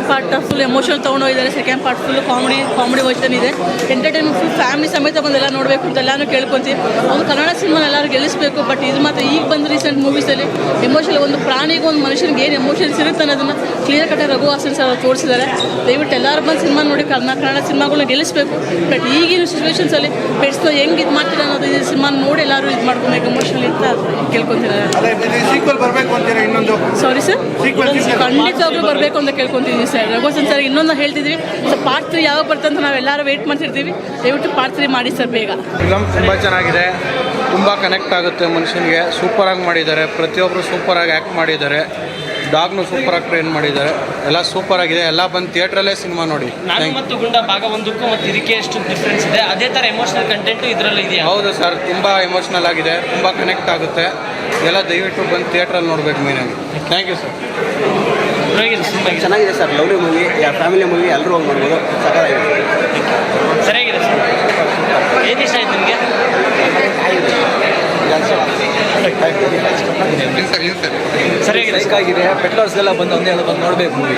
Part full emotional ತೊಗೊಂಡೋಗಿದ್ದಾರೆ. Second part full comedy version ಇದೆ. Entertainment full family ಸಮೇತ ಬಂದೆಲ್ಲ ನೋಡಬೇಕು ಅಂತ ಎಲ್ಲಾನು ಕೇಳ್ಕೊತೀವಿ. ಒಂದು ಕನ್ನಡ ಸಿನಿಮಾ ಎಲ್ಲರೂ ಗೆಲ್ಲಿಸಬೇಕು. ಬಟ್ ಇದು ಮಾತ್ರ ಈಗ ಬಂದು ರೀಸೆಂಟ್ ಮೂವೀಸಲ್ಲಿ ಎಮೋಷನಲ್ ಒಂದು ಪ್ರಾಣಿಗೆ ಒಂದು ಮನುಷ್ಯನಿಗೆ ಏನು ಎಮೋಷನ್ಸ್ ಇರುತ್ತೆ ಅನ್ನೋದನ್ನು ಕ್ಲಿಯರ್ ಕಟ್ಟಾಗಿ ರಘು ಹಾಸನ್ ಸರ್ ಅವರು ತೋರಿಸಿದ್ದಾರೆ. ದಯವಿಟ್ಟು ಎಲ್ಲರೂ ಬಂದು ಸಿನಿಮಾ ನೋಡಿ ಕನ್ನಡ ಸಿನಿಮಾಗಳನ್ನ ಗೆಲ್ಲಿಸಬೇಕು. ಬಟ್ ಈಗಿನ ಸಿಚುವೇಷನ್ಸಲ್ಲಿ ಪೆಟ್ಸ್ನ ಹೆಂಗೆ ಇದು ಮಾಡ್ತಾರೆ ಅನ್ನೋದು ಈ ಸಿನಿಮಾ ನೋಡಿ ಎಲ್ಲರೂ ಇದು ಮಾಡ್ಕೊಬೇಕು ಎಮೋಷನಲ್ ಅಂತ ಕೇಳ್ಕೊತಿದ್ದಾರೆ. ಸಾರಿ ಸರ್, ಖಂಡಿತವಾಗ್ಲೂ ಬರಬೇಕು ಅಂತ ಕೇಳ್ಕೊತಿದ್ದೀವಿ ಸರ್. ರಘು ಹಾಸನ್ ಸರ್ ಇನ್ನೊಂದು ಹೇಳ್ತಿದ್ವಿ, ಸೊ ಪಾರ್ಟ್ 3 ಯಾವಾಗ ಬರ್ತಂತ ನಾವು ಎಲ್ಲರೂ ವೆಯ್ಟ್ ಮಾಡ್ತಿರ್ತೀವಿ. ದಯವಿಟ್ಟು ಪಾರ್ಟ್ 3 ಮಾಡಿ ಸರ್ ಬೇಗ. ಫಿಲಮ್ ತುಂಬ ಚೆನ್ನಾಗಿದೆ, ತುಂಬ ಕನೆಕ್ಟ್ ಆಗುತ್ತೆ ಮನುಷ್ಯನಿಗೆ. ಸೂಪರಾಗಿ ಮಾಡಿದ್ದಾರೆ, ಪ್ರತಿಯೊಬ್ಬರು ಸೂಪರಾಗಿ ಆ್ಯಕ್ಟ್ ಮಾಡಿದ್ದಾರೆ. ಡಾಗ್ನು ಸೂಪರಾಗಿ ಟ್ರೈನ್ ಮಾಡಿದ್ದಾರೆ. ಎಲ್ಲ ಸೂಪರಾಗಿದೆ. ಎಲ್ಲ ಬಂದು ಥಿಯೇಟ್ರಲ್ಲೇ ಸಿನಿಮಾ ನೋಡಿ. ನಾನು ಮತ್ತು ಗುಂಡ ಭಾಗ 1ಕ್ಕೂ ಮತ್ತು ಇದಕ್ಕೆ ಎಷ್ಟು ಡಿಫ್ರೆನ್ಸ್ ಇದೆ, ಅದೇ ಥರ ಎಮೋಷನಲ್ ಕಂಟೆಂಟು ಇದರಲ್ಲಿ ಇದೆಯಾ? ಹೌದು ಸರ್, ತುಂಬ ಎಮೋಷ್ನಲ್ ಆಗಿದೆ, ತುಂಬ ಕನೆಕ್ಟ್ ಆಗುತ್ತೆ. ಎಲ್ಲ ದಯವಿಟ್ಟು ಬಂದು ಥಿಯೇಟ್ರಲ್ಲಿ ನೋಡಬೇಕು ಮೇನಾಗಿ. Thank you sir. ಚೆನ್ನಾಗಿದೆ sir, lovely movie, family movie, ಎಲ್ಲರೂ ಹೋಗಿ ನೋಡ್ಬೋದು. ಸಕಾಲಾಗಿದೆ, ಸರಿಯಾಗಿದೆ ಸರ್. ಏನು ಇಷ್ಟ ಆಯ್ತು ನಿಮಗೆ? ಸರಿಯಾಗಿದೆ. ಪೆಟ್ರೋಲ್ಸ್ಗೆಲ್ಲ ಬಂದು ಒಂದೇ ಬಂದು ನೋಡಬೇಕು movie.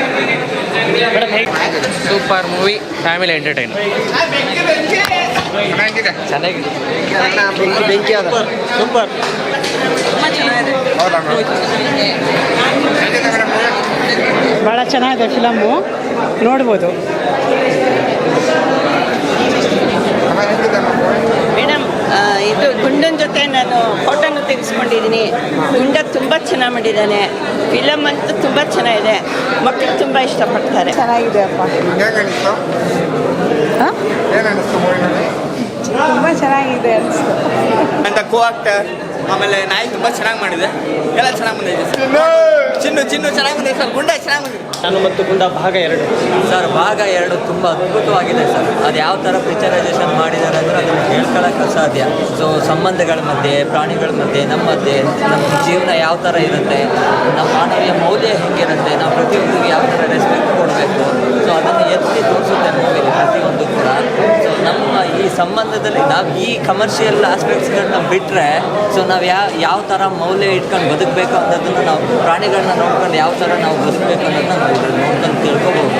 Super movie, family entertain. ಚೆನ್ನಾಗಿದೆ. ಬೆಂಕಿ ಅದ ಸೂಪರ್. ಭಾಳ ಚೆನ್ನಾಗಿದೆ ಫಿಲಮ್ಮು, ನೋಡ್ಬೋದು. ಮೇಡಮ್, ಇದು ಗುಂಡನ ಜೊತೆ ನಾನು ಫೋಟೋನು ತೆಗೆಸ್ಕೊಂಡಿದ್ದೀನಿ. ಗುಂಡ ತುಂಬ ಚೆನ್ನಾಗಿ ಮಾಡಿದ್ದಾನೆ. ಫಿಲಮ್ ಅಂತೂ ತುಂಬ ಚೆನ್ನಾಗಿದೆ, ಮಕ್ಕಳು ತುಂಬ ಇಷ್ಟಪಡ್ತಾರೆ. ಚೆನ್ನಾಗಿದೆ ಅಪ್ಪ, ತುಂಬ ಚೆನ್ನಾಗಿದೆ ಅನಿಸ್ತು. ಅಂತ ಕೋ ಆಕ್ಟರ್, ಆಮೇಲೆ ನಾಯಿ ತುಂಬ ಚೆನ್ನಾಗಿ ಮಾಡಿದೆ. ಎಲ್ಲ ಚೆನ್ನಾಗಿ ಬಂದಿದೆ ಸರ್. ಚಿನ್ನು ಚೆನ್ನಾಗಿ ಬಂದಿದೆ ಸರ್. ಗುಂಡ ಚೆನ್ನಾಗಿ ಬಂದಿದೆ. ನಾನು ಮತ್ತು ಗುಂಡ ಭಾಗ 2 ಸರ್, ಭಾಗ 2 ತುಂಬ ಅದ್ಭುತವಾಗಿದೆ ಸರ್. ಅದು ಯಾವ ಥರ ಪಿಕ್ಚರೈಸೇಷನ್ ಮಾಡಿದ್ದಾರೆ ಅಂದರೆ ಅದನ್ನು ಹೇಳ್ಕೊಳ್ಳೋಕ್ಕೆ ಅಸಾಧ್ಯ. ಸೊ ಸಂಬಂಧಗಳ ಮಧ್ಯೆ, ಪ್ರಾಣಿಗಳ ಮಧ್ಯೆ, ನಮ್ಮ ಮಧ್ಯೆ, ನಮ್ಮ ಜೀವನ ಯಾವ ಥರ ಇರುತ್ತೆ, ನಮ್ಮ ಮಾನವೀಯ ಮೌಲ್ಯ ಹೇಗಿರುತ್ತೆ, ನಾವು ಪ್ರತಿಯೊಬ್ಬರಿಗೆ ಯಾವ ಥರ ರೆಸ್ಪೆಕ್ಟ್ ಕೊಡಬೇಕು, ಸೊ ಅದನ್ನು ಎತ್ತಿ ತೋರಿಸುತ್ತೆ ಮೂವಿಲಿ ಪ್ರತಿಯೊಂದು ಕೂಡ. ಸೊ ನಮ್ಮ ಈ ಸಂಬಂಧದಲ್ಲಿ ನಾವು ಈ ಕಮರ್ಷಿಯಲ್ ಆಸ್ಪೆಕ್ಟ್ಸ್ಗಳನ್ನ ಬಿಟ್ಟರೆ, ಸೊ ನಾವು ಯಾವ ಥರ ಮೌಲ್ಯ ಇಟ್ಕೊಂಡು ಬದುಕಬೇಕು ಅನ್ನೋದನ್ನು, ನಾವು ಪ್ರಾಣಿಗಳನ್ನ ನೋಡ್ಕೊಂಡು ಯಾವ ಥರ ನಾವು ಬದುಕಬೇಕು ಅನ್ನೋದನ್ನ ನಾವು ನೋಡ್ಕೊಂಡು ತಿಳ್ಕೊಬೋದು.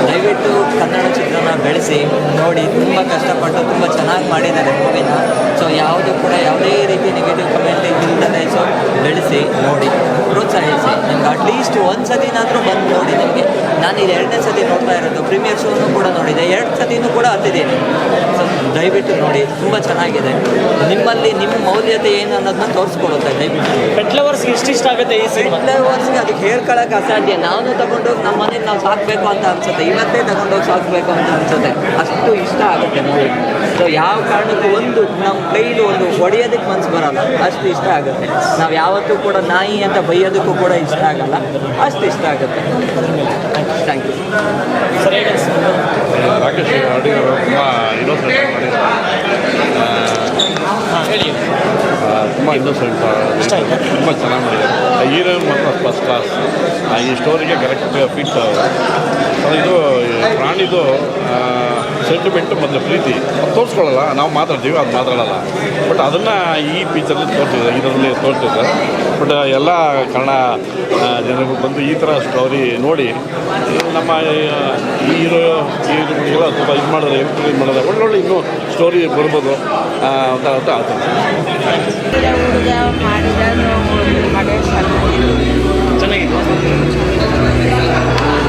ದಯವಿಟ್ಟು ಕನ್ನಡ ಚಿತ್ರನ ಬೆಳೆಸಿ ನೋಡಿ. ತುಂಬ ಕಷ್ಟಪಟ್ಟು ತುಂಬ ಚೆನ್ನಾಗಿ ಮಾಡಿದ್ದಾರೆ ಮೂವಿನ. ಸೊ ಯಾವುದು ಕೂಡ ಯಾವುದೇ ರೀತಿ ನೆಗೆಟಿವ್ ಕಮೆಂಟ್ ಇಲ್ಲದೆ ಸೊ ಬೆಳೆಸಿ ನೋಡಿ, ಪ್ರೋತ್ಸಾಹಿಸಿ. ನಿಮ್ಗೆ ಅಟ್ಲೀಸ್ಟ್ ಒಂದು ಸತಿನಾದರೂ ಬಂದು ನೋಡಿ. ನಿಮಗೆ ನಾನು ಇದು 2ನೇ ಸತಿ ನೋಡ್ತಾ ಇರೋದು. ಪ್ರೀಮಿಯರ್ ಶೋನು ಕೂಡ ನೋಡಿದೆ, 2 ಸತಿನೂ ಕೂಡ ಹತ್ತಿದ್ದೀನಿ. ಸೊ ದಯವಿಟ್ಟು ನೋಡಿ, ತುಂಬ ಚೆನ್ನಾಗಿದೆ. ನಿಮ್ಮಲ್ಲಿ ನಿಮ್ಮ ಮೌಲ್ಯತೆ ಏನು ಅನ್ನೋದನ್ನ ತೋರಿಸ್ಕೊಡುತ್ತೆ. ದಯವಿಟ್ಟು ಪೆಟ್ಲವರ್ಸ್ಗೆ ಇಷ್ಟ ಆಗುತ್ತೆ ಈ ಸಿನಿಮಾ. ಪೆಟ್ಲವರ್ಸ್ಗೆ ಅದಕ್ಕೆ ಹೇಳ್ಕೊಳ್ಳೋಕೆ ಅಸಾಧ್ಯ. ನಾವು ತಗೊಂಡೋಗಿ ನಮ್ಮ ಮನೇಲಿ ನಾವು ಸಾಕಬೇಕು ಅಂತ ಅನ್ಸುತ್ತೆ. ಇವತ್ತೇ ತಗೊಂಡೋಗಿ ಸಾಕಬೇಕು ಅಂತ ಅನ್ಸುತ್ತೆ. ಅಷ್ಟು ಇಷ್ಟ ಆಗುತ್ತೆ ಮೂವಿ. ಸೊ ಯಾವ ಕಾರಣಕ್ಕೂ ಒಂದು ನಮ್ಮ ಕೈಲಿ ಒಂದು ಹೊಡೆಯೋದಕ್ಕೆ ಮನಸ್ಸು ಬರೋಲ್ಲ, ಅಷ್ಟು ಇಷ್ಟ ಆಗುತ್ತೆ. ನಾವು ಯಾವತ್ತೂ ಕೂಡ ನಾಯಿ ಅಂತ ಬೈಯೋದಕ್ಕೂ ಕೂಡ ಇಷ್ಟ ಆಗಲ್ಲ, ಅಷ್ಟು ಇಷ್ಟ ಆಗುತ್ತೆ. Thank you. ರಾಕೇಶ್ ಅಡಿಗರು ತುಂಬ ಇನ್ನೋಸೆಂಟ್ ತುಂಬ ಇನ್ನೋಸೆಂಟ್, ತುಂಬ ಚೆನ್ನಾಗಿ ಮಾಡಿದ್ದಾರೆ. ಹೀರೋಯಿನ್ ಮಾತ್ರ ಫಸ್ಟ್ ಕ್ಲಾಸ್. ಈ ಸ್ಟೋರಿಗೆ ಕರೆಕ್ಟ್ ಫಿಟ್. ಇದು ಪ್ರಾಣಿದು ಸೆಂಟಿಮೆಂಟು ಮತ್ತು ಪ್ರೀತಿ ಅದು ತೋರಿಸ್ಕೊಳ್ಳಲ್ಲ. ನಾವು ಮಾತಾಡ್ತೀವಿ, ಅದು ಮಾತಾಡಲ್ಲ. ಬಟ್ ಅದನ್ನು ಈ ಪಿಕ್ಚರಲ್ಲಿ ತೋರಿಸಿದ್ದಾರೆ, ಇದರಲ್ಲಿ ತೋರಿಸಿದ್ದಾರೆ. ಬಟ್ ಎಲ್ಲ ಕನ್ನಡ ಜನರು ಬಂದು ಈ ಥರ ಸ್ಟೋರಿ ನೋಡಿ ನಮ್ಮ ಹೀರೋಗಳು ತುಂಬ ಇದು ಮಾಡಿದ್ರೆ ಎಂಕರೇಜ್ ಮಾಡಿದ್ರೆ ಒಳ್ಳೊಳ್ಳೆ ಇನ್ನೂ ಸ್ಟೋರಿ ಬರ್ಬೋದು ಅಂತ ಹುಡುಗ ಮಾಡಿದ